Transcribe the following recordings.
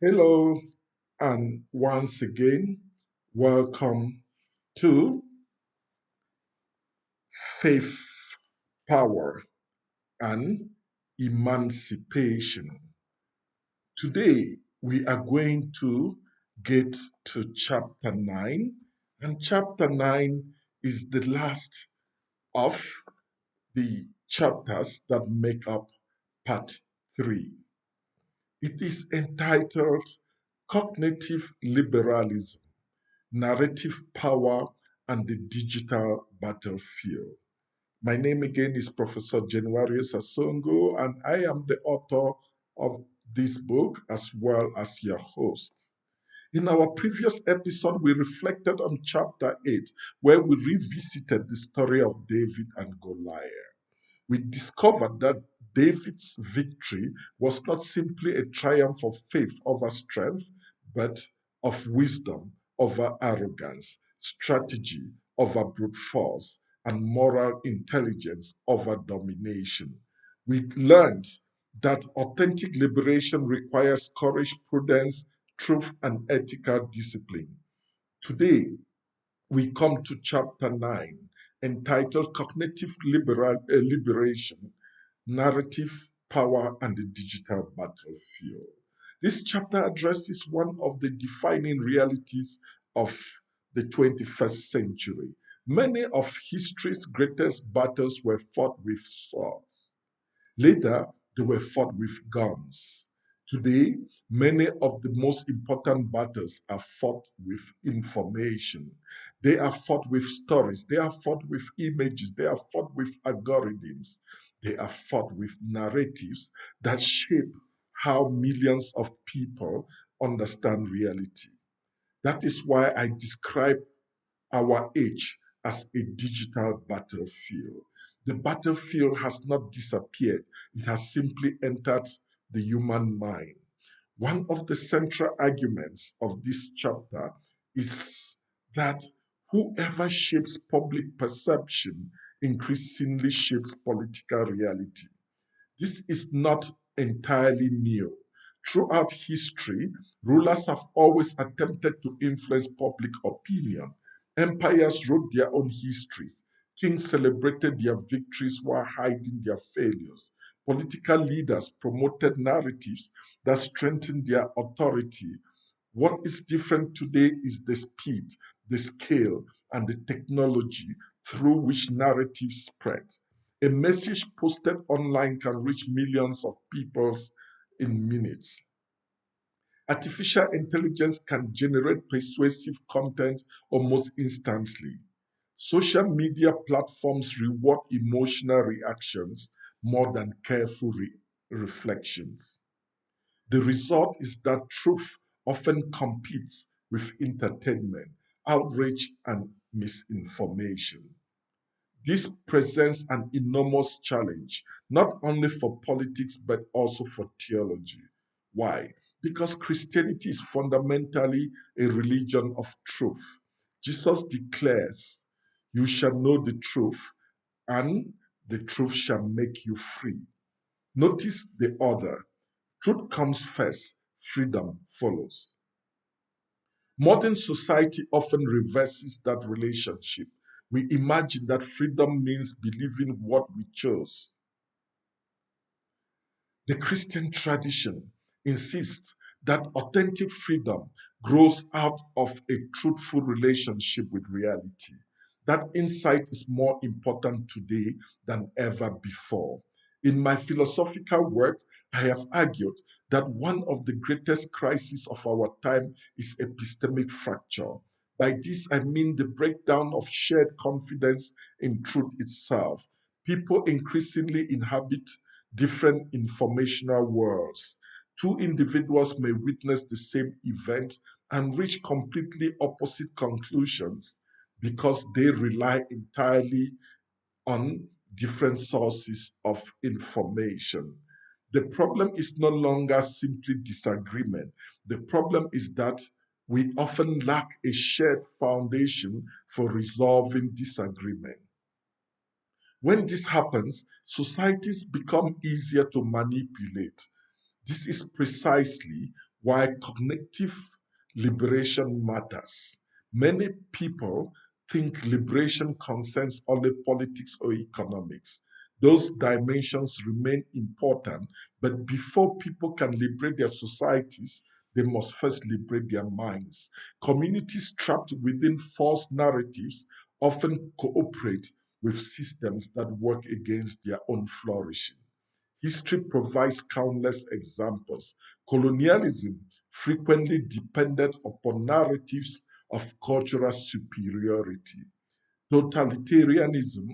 Hello, and once again, welcome to Faith, Power, and Emancipation. Today, we are going to get to chapter 9, and chapter 9 is the last of the chapters that make up part 3. It is entitled Cognitive Liberalism, Narrative Power, and the Digital Battlefield. My name again is Professor January Asongu, and I am the author of this book as well as your host. In our previous episode, we reflected on chapter 8, where we revisited the story of David and Goliath. We discovered that David's victory was not simply a triumph of faith over strength, but of wisdom over arrogance, strategy over brute force, and moral intelligence over domination. We learned that authentic liberation requires courage, prudence, truth, and ethical discipline. Today, we come to chapter 9, entitled Cognitive Liberation, Narrative Power, and the Digital Battlefield. This chapter addresses one of the defining realities of the 21st century. Many of history's greatest battles were fought with swords. Later, they were fought with guns. Today, many of the most important battles are fought with information. They are fought with stories. They are fought with images. They are fought with algorithms. They are fought with narratives that shape how millions of people understand reality. That is why I describe our age as a digital battlefield. The battlefield has not disappeared, it has simply entered the human mind. One of the central arguments of this chapter is that whoever shapes public perception increasingly shapes political reality. This is not entirely new. Throughout history, rulers have always attempted to influence public opinion. Empires wrote their own histories. Kings celebrated their victories while hiding their failures. Political leaders promoted narratives that strengthened their authority. What is different today is the speed, the scale, and the technology through which narratives spread. A message posted online can reach millions of people in minutes. Artificial intelligence can generate persuasive content almost instantly. Social media platforms reward emotional reactions more than careful reflections. The result is that truth often competes with entertainment, outrage, and misinformation. This presents an enormous challenge, not only for politics but also for theology. Why? Because Christianity is fundamentally a religion of truth. Jesus declares, "You shall know the truth, and the truth shall make you free." Notice the order. Truth comes first, freedom follows. Modern society often reverses that relationship. We imagine that freedom means believing what we chose. The Christian tradition insists that authentic freedom grows out of a truthful relationship with reality. That insight is more important today than ever before. In my philosophical work, I have argued that one of the greatest crises of our time is epistemic fracture. By this, I mean the breakdown of shared confidence in truth itself. People increasingly inhabit different informational worlds. Two individuals may witness the same event and reach completely opposite conclusions because they rely entirely on different sources of information. The problem is no longer simply disagreement. The problem is that we often lack a shared foundation for resolving disagreement. When this happens, societies become easier to manipulate. This is precisely Why cognitive liberation matters. Many people think liberation concerns only politics or economics. Those dimensions remain important, but before people can liberate their societies, they must first liberate their minds. Communities trapped within false narratives often cooperate with systems that work against their own flourishing. History provides countless examples. Colonialism frequently depended upon narratives of cultural superiority. Totalitarianism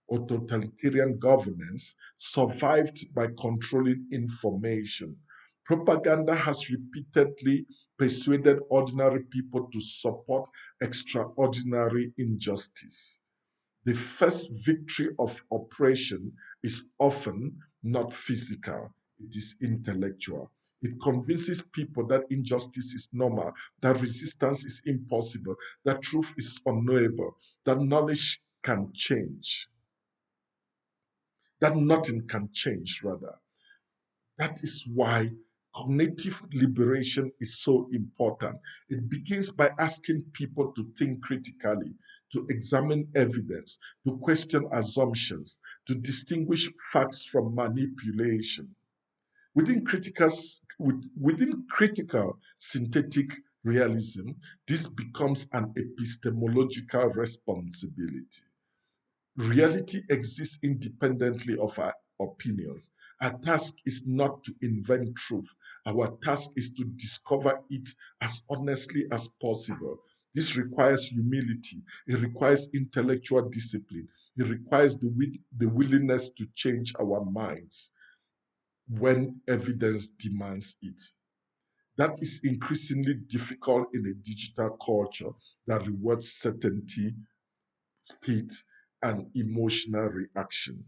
or totalitarian governance survived by controlling information. Propaganda has repeatedly persuaded ordinary people to support extraordinary injustice. The first victory of oppression is often not physical, it is intellectual. It convinces people that injustice is normal, that resistance is impossible, that truth is unknowable, that knowledge can change, that nothing can change, rather. That is why cognitive liberation is so important. It begins by asking people to think critically, to examine evidence, to question assumptions, to distinguish facts from manipulation. Within critical, within critical synthetic realism, this becomes an epistemological responsibility. Reality exists independently of our opinions. Our task is not to invent truth. Our task is to discover it as honestly as possible. This requires humility. It requires intellectual discipline. It requires the willingness to change our minds when evidence demands it. That is increasingly difficult in a digital culture that rewards certainty, speed, and emotional reaction.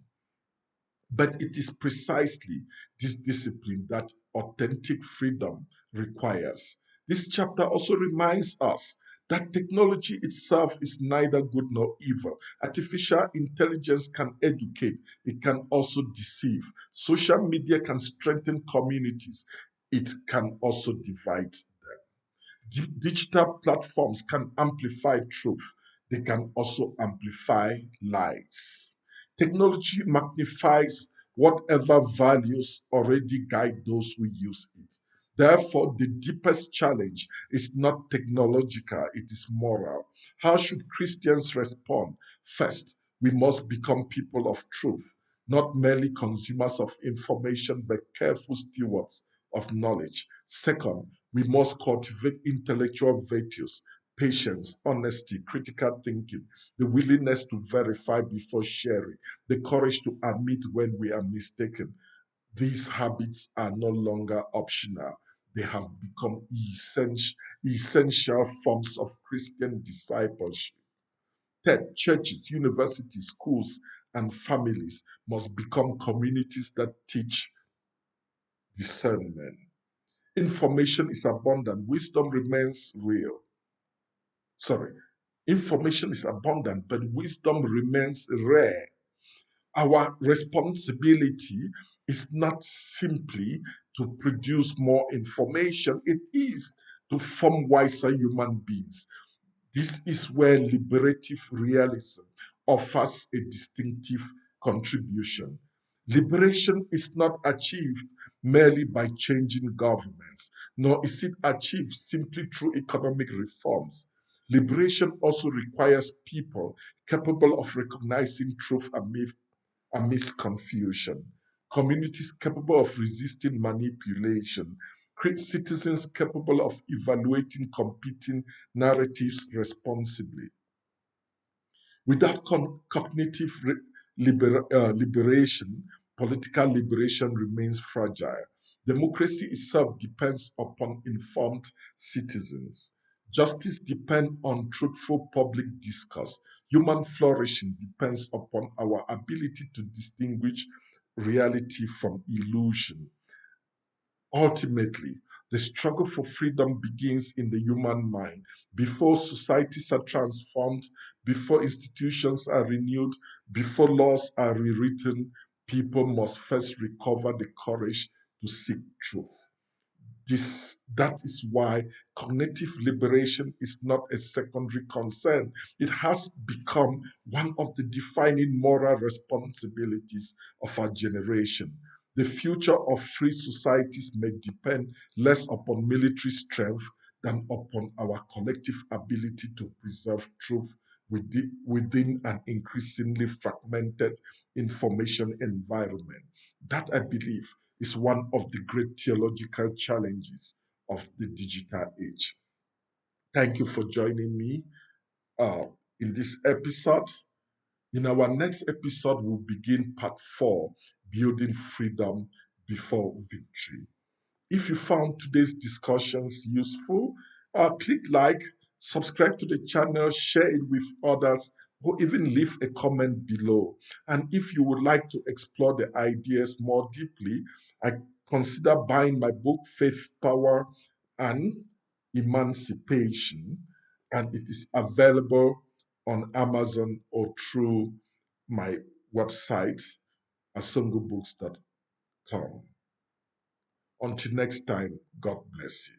But it is precisely this discipline that authentic freedom requires. This chapter also reminds us that technology itself is neither good nor evil. Artificial intelligence can educate, it can also deceive. Social media can strengthen communities, it can also divide. Digital platforms can amplify truth, they can also amplify lies. Technology magnifies whatever values already guide those who use it. Therefore, the deepest challenge is not technological, it is moral. How should Christians respond? First, we must become people of truth, not merely consumers of information, but careful stewards of knowledge. Second, we must cultivate intellectual virtues, patience, honesty, critical thinking, the willingness to verify before sharing, the courage to admit when we are mistaken. These habits are no longer optional. They have become essential forms of Christian discipleship. Third, churches, universities, schools, and families must become communities that teach discernment. Information is abundant, wisdom remains real. Sorry, information is abundant, but wisdom remains rare. Our responsibility is not simply to produce more information, it is to form wiser human beings. This is where liberative realism offers a distinctive contribution. Liberation is not achieved merely by changing governments, nor is it achieved simply through economic reforms. Liberation also requires people capable of recognizing truth amidst confusion, communities capable of resisting manipulation, citizens capable of evaluating competing narratives responsibly. Without cognitive liberation, political liberation remains fragile. Democracy itself depends upon informed citizens. Justice depends on truthful public discourse. Human flourishing depends upon our ability to distinguish reality from illusion. Ultimately, the struggle for freedom begins in the human mind. Before societies are transformed, before institutions are renewed, before laws are rewritten, people must first recover the courage to seek truth. That is why cognitive liberation is not a secondary concern. It has become one of the defining moral responsibilities of our generation. The future of free societies may depend less upon military strength than upon our collective ability to preserve truth within an increasingly fragmented information environment. That, I believe, is one of the great theological challenges of the digital age. Thank you for joining me uh, in this episode. In our next episode, we'll begin part 4, Building Freedom Before Victory. If you found today's discussions useful, click like, subscribe to the channel, share it with others, or even leave a comment below. And if you would like to explore the ideas more deeply, I consider buying my book, Faith, Power, and Emancipation. And it is available on Amazon or through my website, asongubooks.com. Until next time, God bless you.